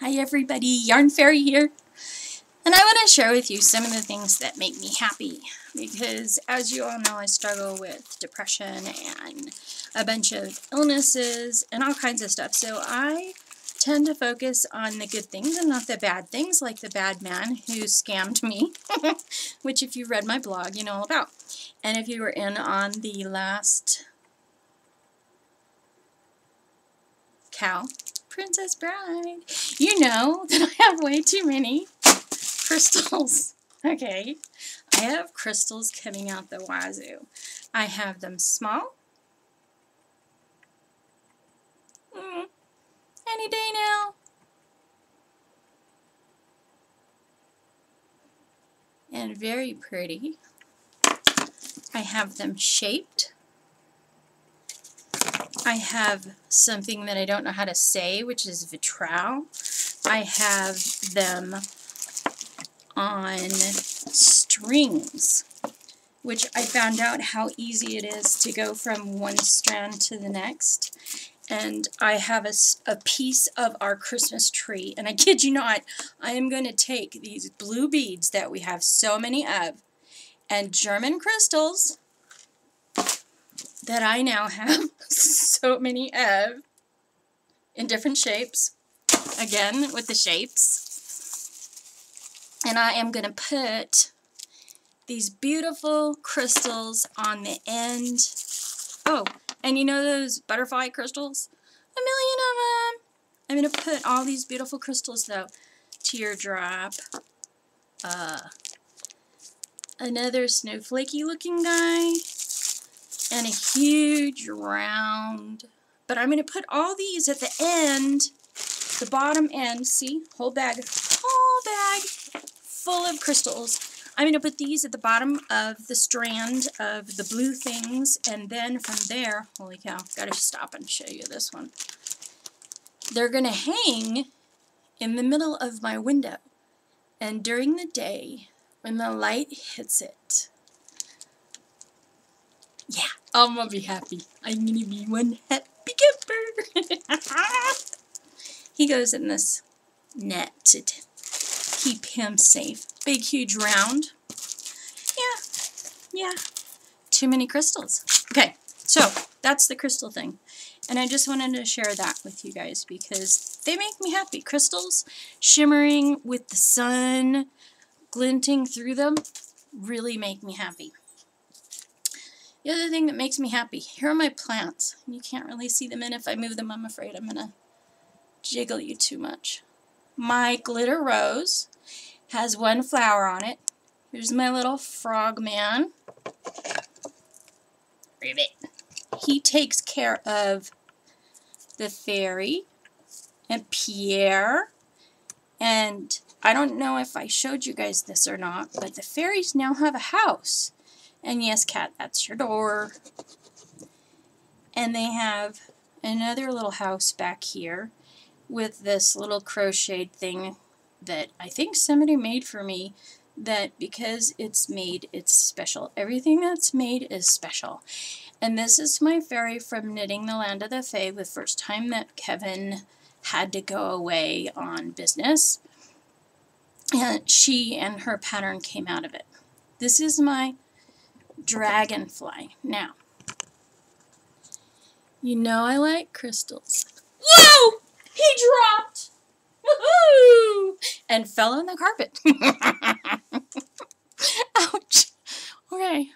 Hi everybody, Yarn Fairy here. And I want to share with you some of the things that make me happy. Because as you all know, I struggle with depression and a bunch of illnesses and all kinds of stuff. So I tend to focus on the good things and not the bad things, like the bad man who scammed me. Which if you read my blog, you know all about. And if you were in on the last cow, Princess Bride, you know that I have way too many crystals. Okay, I have crystals coming out the wazoo. I have them small. Any day now. And very pretty. I have them shaped. I have something that I don't know how to say, which is vitrol. I have them on strings, which I found out how easy it is to go from one strand to the next. And I have a piece of our Christmas tree, and I kid you not, I am going to take these blue beads that we have so many of, and German crystals that I now have so many of in different shapes, again with the shapes, and I am going to put these beautiful crystals on the end. Oh, and you know those butterfly crystals? A million of them. I'm going to put all these beautiful crystals though. Teardrop, another snowflakey looking guy, and a huge round. But I'm going to put all these at the end, the bottom end, see, whole bag full of crystals. I'm going to put these at the bottom of the strand of the blue things, and then from there, holy cow, gotta stop and show you this one. They're going to hang in the middle of my window, and during the day, when the light hits it, yeah, I'm going to be happy. I'm going to be one happy camper. He goes in this net to keep him safe. Big, huge round. Yeah. Too many crystals. Okay, so that's the crystal thing. And I just wanted to share that with you guys because they make me happy. Crystals shimmering with the sun glinting through them really make me happy. The other thing that makes me happy, here are my plants. You can't really see them, and if I move them, I'm afraid I'm going to jiggle you too much. My glitter rose has one flower on it. Here's my little frog man. Ribbit. He takes care of the fairy and Pierre. And I don't know if I showed you guys this or not, but the fairies now have a house. And yes, cat, that's your door. And they have another little house back here with this little crocheted thing that I think somebody made for me, that because it's made, it's special. Everything that's made is special. And this is my fairy from Knitting the Land of the Fae, the first time that Kevin had to go away on business. And she and her pattern came out of it. This is my dragonfly. Now, you know I like crystals. Whoa! He dropped! Woohoo! And fell on the carpet. Ouch. Okay.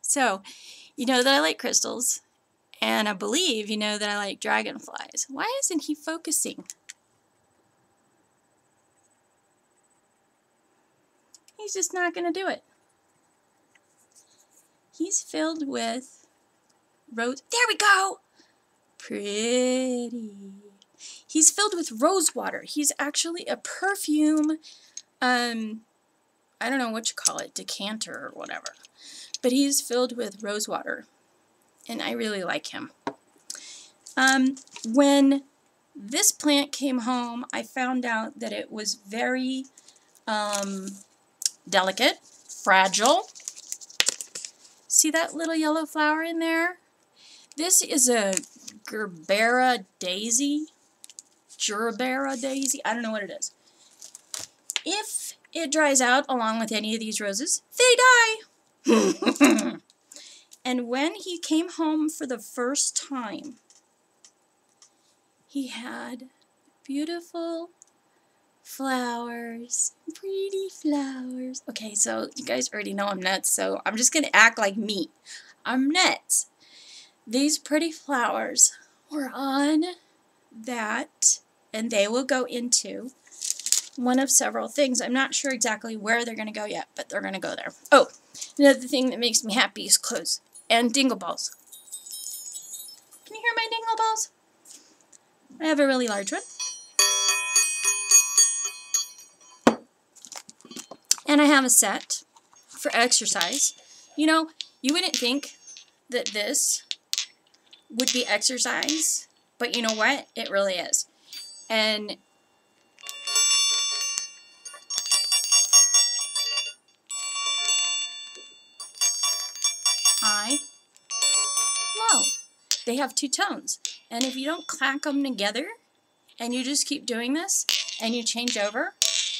So, you know that I like crystals. And I believe you know that I like dragonflies. Why isn't he focusing? He's just not going to do it. He's filled with rose. There we go! Pretty. He's filled with rose water. He's actually a perfume, I don't know what you call it, decanter or whatever. But he's filled with rose water. And I really like him. When this plant came home, I found out that it was very delicate, fragile. See that little yellow flower in there? This is a Gerbera daisy. Gerbera daisy. I don't know what it is. If it dries out along with any of these roses, they die. And when he came home for the first time, he had beautiful flowers, pretty flowers. Okay, so you guys already know I'm nuts, so I'm just going to act like me. I'm nuts. These pretty flowers were on that, and they will go into one of several things. I'm not sure exactly where they're going to go yet, but they're going to go there. Oh, another thing that makes me happy is clothes and dingle balls. Can you hear my dingle balls? I have a really large one. And I have a set for exercise. You know, you wouldn't think that this would be exercise, but you know what? It really is. And high, low. They have two tones. And if you don't clack them together and you just keep doing this and you change over,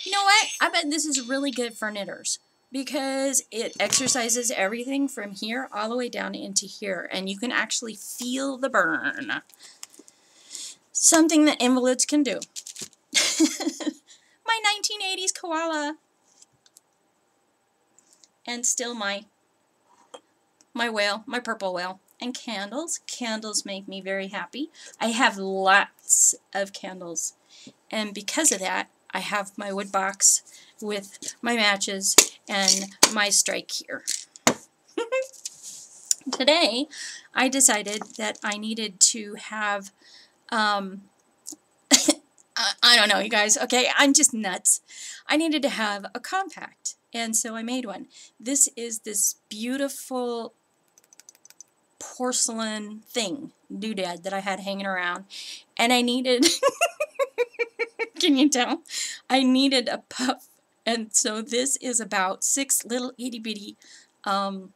you know what? I bet this is really good for knitters because it exercises everything from here all the way down into here, and you can actually feel the burn. Something that invalids can do. My 1980s koala. And still my whale, my purple whale. And candles. Candles make me very happy. I have lots of candles. And because of that, I have my wood box with my matches and my strike here. Today, I decided that I needed to have, I don't know, you guys, okay, I'm just nuts. I needed to have a compact, and so I made one. This is this beautiful porcelain thing, doodad, that I had hanging around, and I needed, can you tell? I needed a puff, and so this is about 6 little itty-bitty cotton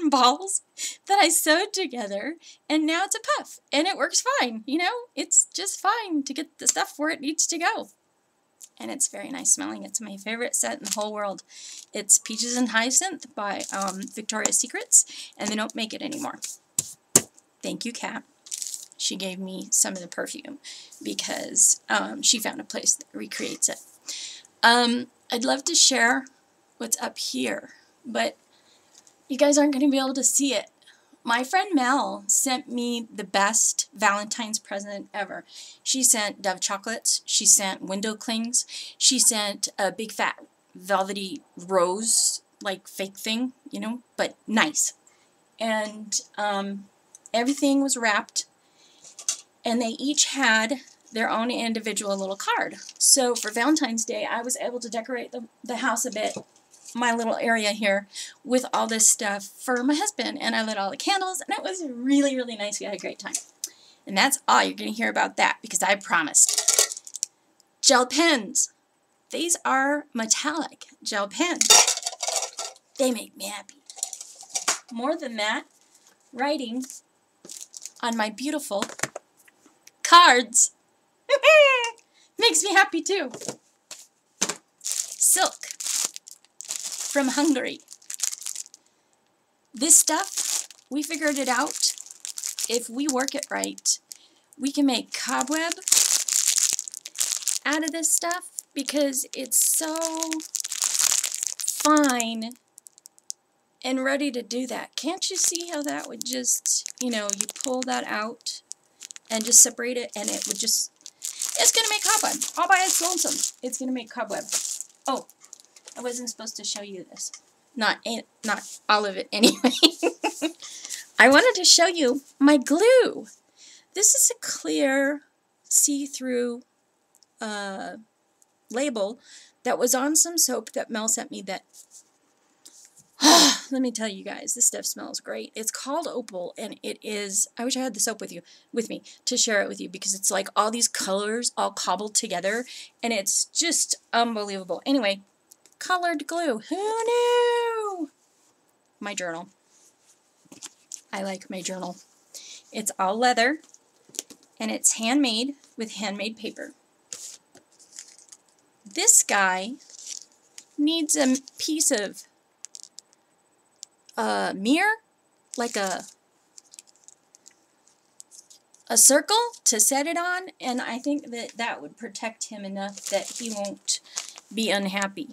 balls that I sewed together, and now it's a puff, and it works fine, you know? It's just fine to get the stuff where it needs to go. And it's very nice smelling. It's my favorite scent in the whole world. It's Peaches and Hyacinth by Victoria's Secrets, and they don't make it anymore. Thank you, Kat. She gave me some of the perfume because she found a place that recreates it. I'd love to share what's up here, but you guys aren't going to be able to see it. My friend Mel sent me the best Valentine's present ever. She sent Dove chocolates. She sent window clings. She sent a big fat velvety rose, like fake thing, you know, but nice. And everything was wrapped, and they each had their own individual little card. So for Valentine's Day, I was able to decorate the house a bit, my little area here, with all this stuff for my husband, and I lit all the candles, and it was really, really nice. We had a great time. And that's all you're going to hear about that, because I promised. Gel pens. These are metallic gel pens. They make me happy. More than that, writing on my beautiful cards makes me happy too. Silk from Hungary. This stuff, we figured it out. If we work it right, we can make cobweb out of this stuff because it's so fine and ready to do that. Can't you see how that would just, you know, you pull that out and just separate it, and it would just, it's going to make cobweb. All by its lonesome, it's going to make cobweb. Oh, I wasn't supposed to show you this. Not all of it anyway. I wanted to show you my glue. This is a clear, see-through label that was on some soap that Mel sent me that, let me tell you guys, this stuff smells great. It's called Opal, and it is, I wish I had the soap with me to share it with you, because it's like all these colors all cobbled together, and it's just unbelievable. Anyway, colored glue. Who knew? My journal. I like my journal. It's all leather, And it's handmade with handmade paper. This guy needs a piece of mirror, like a circle to set it on, and I think that that would protect him enough that he won't be unhappy.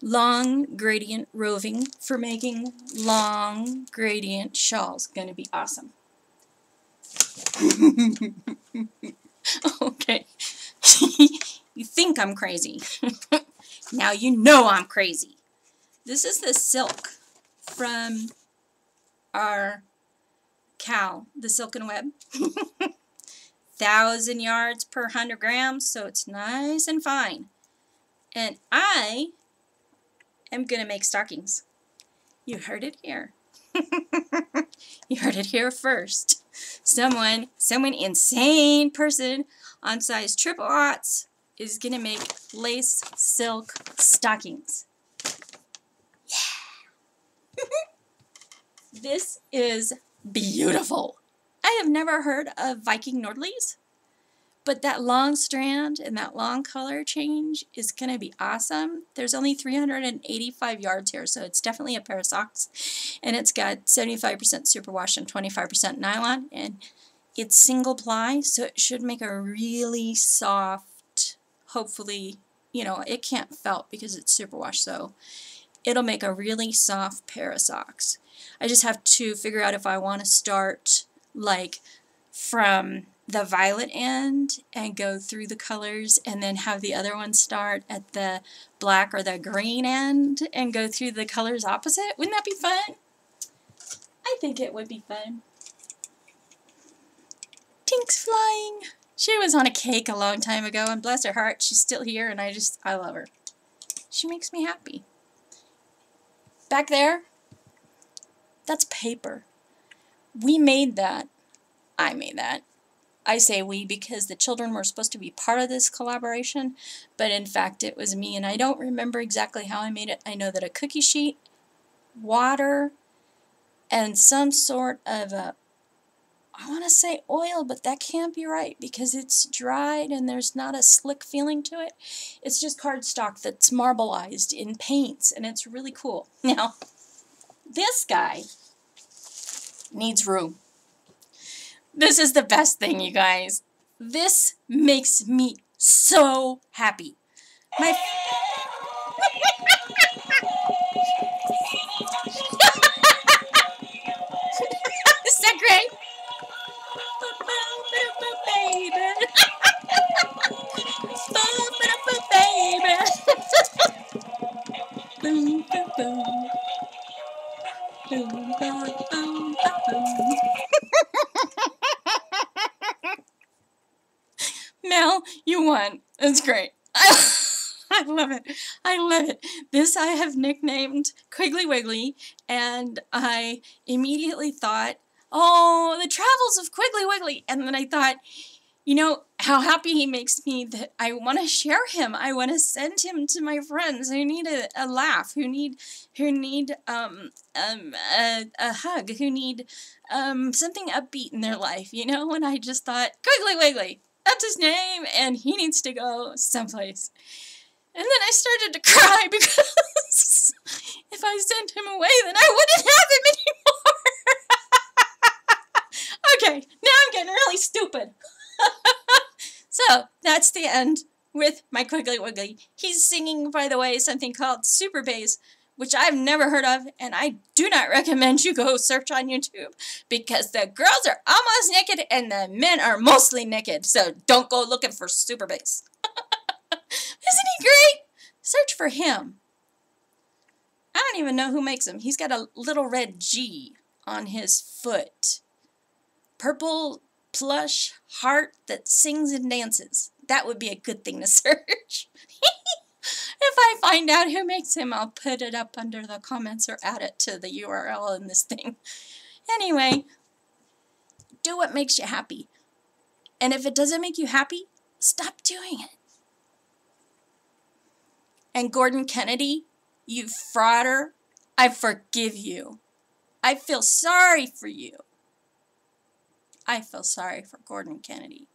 Long gradient roving for making long gradient shawls. Gonna be awesome. Okay. You think I'm crazy. Now you know I'm crazy. This is the silk from our cow, the silken web. 1,000 yards per 100 grams, so it's nice and fine. And I am going to make stockings. You heard it here. You heard it here first. Someone insane person on size triple aughts is going to make lace silk stockings. Yeah. This is beautiful. I have never heard of Viking Nordlies, but that long strand and that long color change is going to be awesome. There's only 385 yards here, so it's definitely a pair of socks. And it's got 75% superwash and 25% nylon, and it's single ply, so it should make a really soft, hopefully, you know, it can't felt because it's superwash, so it'll make a really soft pair of socks. I just have to figure out if I want to start like from the violet end and go through the colors, and then have the other one start at the black or the green end and go through the colors opposite. Wouldn't that be fun? I think it would be fun. Tink's flying. She was on a cake a long time ago, and bless her heart, she's still here, and I love her. She makes me happy. Back there, that's paper. We made that. I made that. I say we because the children were supposed to be part of this collaboration, but in fact it was me, and I don't remember exactly how I made it. I know that a cookie sheet, water, and some sort of a, I want to say oil, but that can't be right because it's dried and there's not a slick feeling to it. It's just cardstock that's marbleized in paints, and it's really cool. Now, this guy needs room. This is the best thing, you guys. This makes me so happy. My Is that great? Mel, you won. That's great. I love it. I love it. This I have nicknamed Quiggly Wiggly, and I immediately thought, oh, the travels of Quiggly Wiggly. And then I thought, you know, how happy he makes me that I want to share him. I want to send him to my friends who need a laugh, who need a hug, who need something upbeat in their life, you know? And I just thought, Quiggly Wiggly, that's his name, and he needs to go someplace. And then I started to cry because if I sent him away, then I wouldn't have him anymore. Okay, now I'm getting really stupid. So, that's the end with my Quiggly Wiggly. He's singing, by the way, something called Super Bass, which I've never heard of, and I do not recommend you go search on YouTube, because the girls are almost naked and the men are mostly naked, so don't go looking for Super Bass. Isn't he great? Search for him. I don't even know who makes him. He's got a little red G on his foot. Purple plush heart that sings and dances. That would be a good thing to search. If I find out who makes him, I'll put it up under the comments or add it to the URL in this thing. Anyway, do what makes you happy. And if it doesn't make you happy, stop doing it. And Gordon Kennedy, you frauder, I forgive you. I feel sorry for you. I feel sorry for Gordon Kennedy.